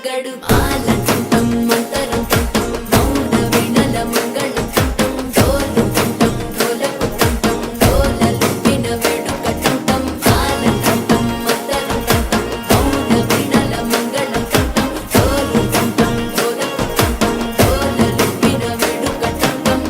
రగడు ఆలంటుంటం మంతరం తుంటం మౌన వీణల మంగళం తుంటం డోలు తుంటం డోలకు తుంటం డోలలు విన వేడుక తుంటం ఆలంటుంటం మంతరం తుంటం మౌన వీణల మంగళం తుంటం డోలు తుంటం డోలకు తుంటం డోలలు విన వేడుక తుంటం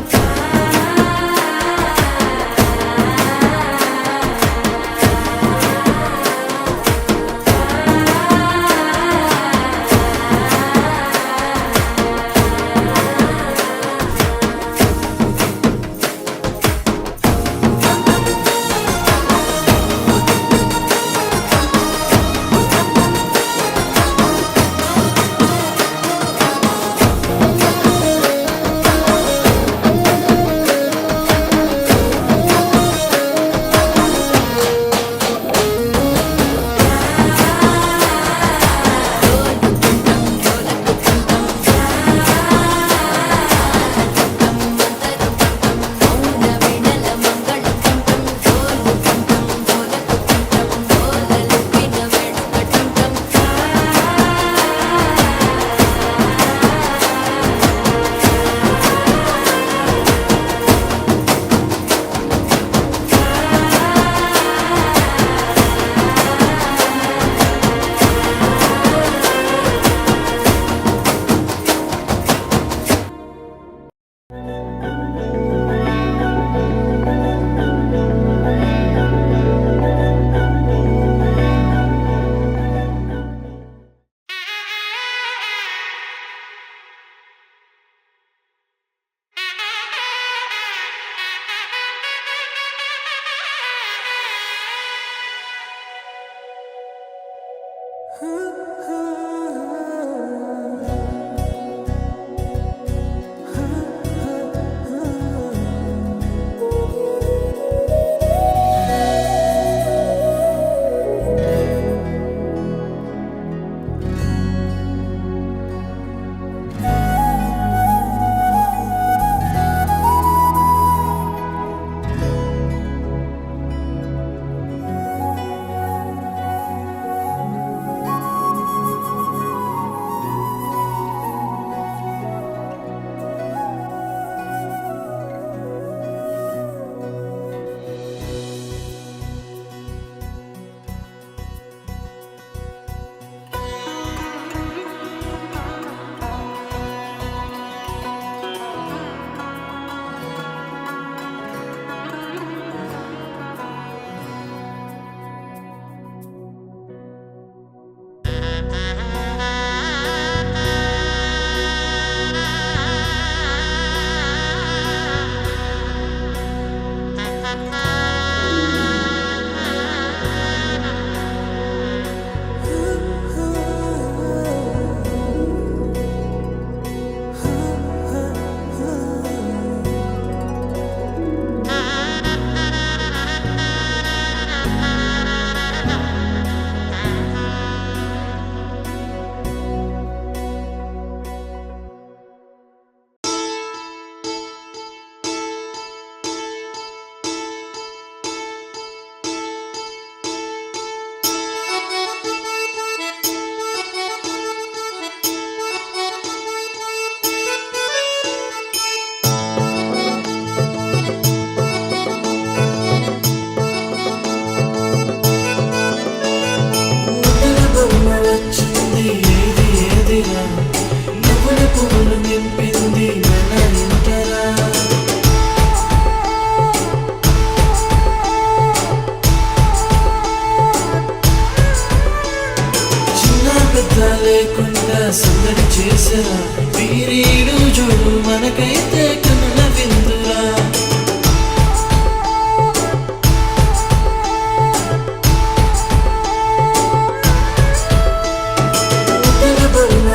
లేకుండా సందడి చేసరా వీరీడు చూడు మనకైతే కనుల విందురా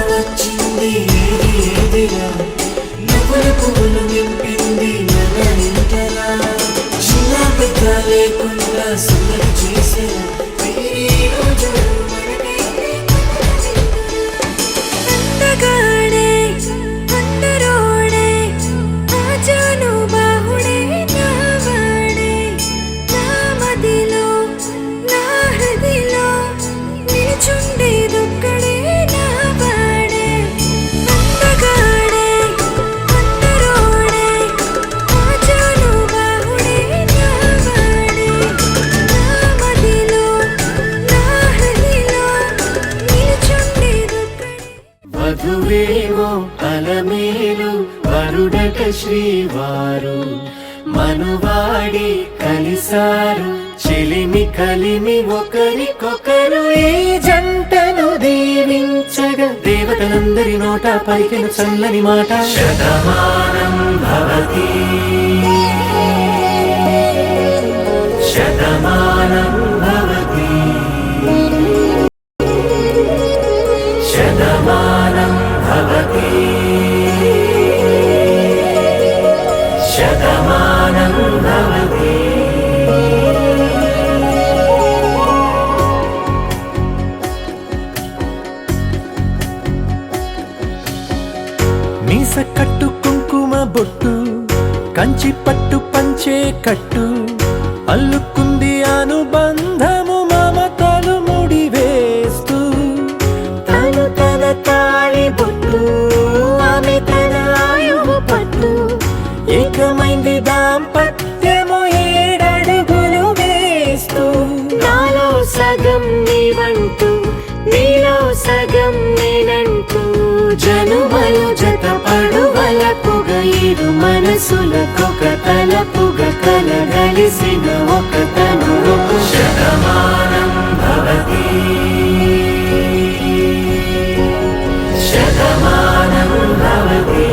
వచ్చింది ఏది ఏదిరా నువ్వుల పువ్వులు నింపింది మన ఇంటరా చిన్న పెద్ద లేకుండా సందడి చేసరా వీరీడు చూడు నిలుచుండేదొక్కడే నా శ్రీవారు మనువాడి కలిసారు చెలిమి కలిమి ఒకరికొకరు ఈ జంటను దీవించగా దేవతలందరి నోట పలికిన చల్లని మాట శతమానం భవతి శతమానం భవతి శతమానం భవతి శతమానం భవతి. మీస కట్టు కుంకుమ బొట్టు కంచి పట్టు పంచే కట్టు అల్లుకుంది అనుబంధము మమతలు ముడివేస్తూ తను తన తాళి బొట్టు ఆమె తన ఆయువు పట్టు ఏకమైంది దాంపత్యము 7 అడుగులు వేస్తూ నాలో సగం నీవంటూ నీలో సగం నేనంటూ జనుమలు జత పడువలపుగ ఇరు మనసులకొక తలపుగ కలగలిసిన ఒక తను శతమానం భవతి శతమానం భవతి.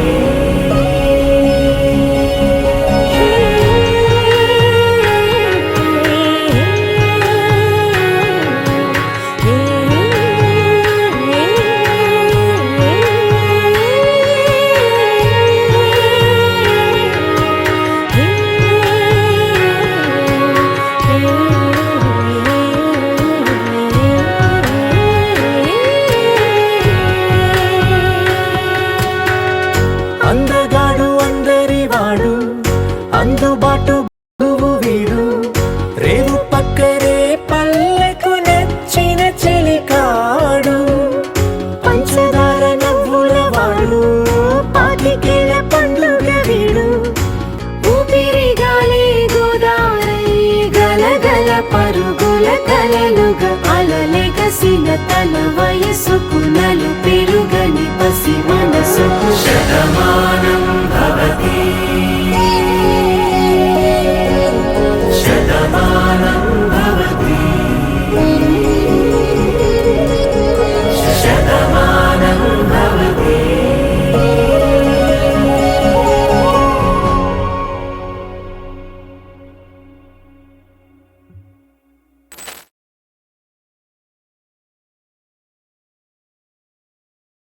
అందగాడు అందరివాడు అందుబాటు గురువు వీడు రేవు పక్కరే పల్లెకు నచ్చిన చెలికాడు పంచదార నవ్వుల వాడు పాతికేల పండుగ వీడు ఊపిరిగాలే గోదారై గలగల పరుగుల కలలుగా అలలెగసిన తన వయసుకు నలు పెరుగని పసి మనసుకు శతమానం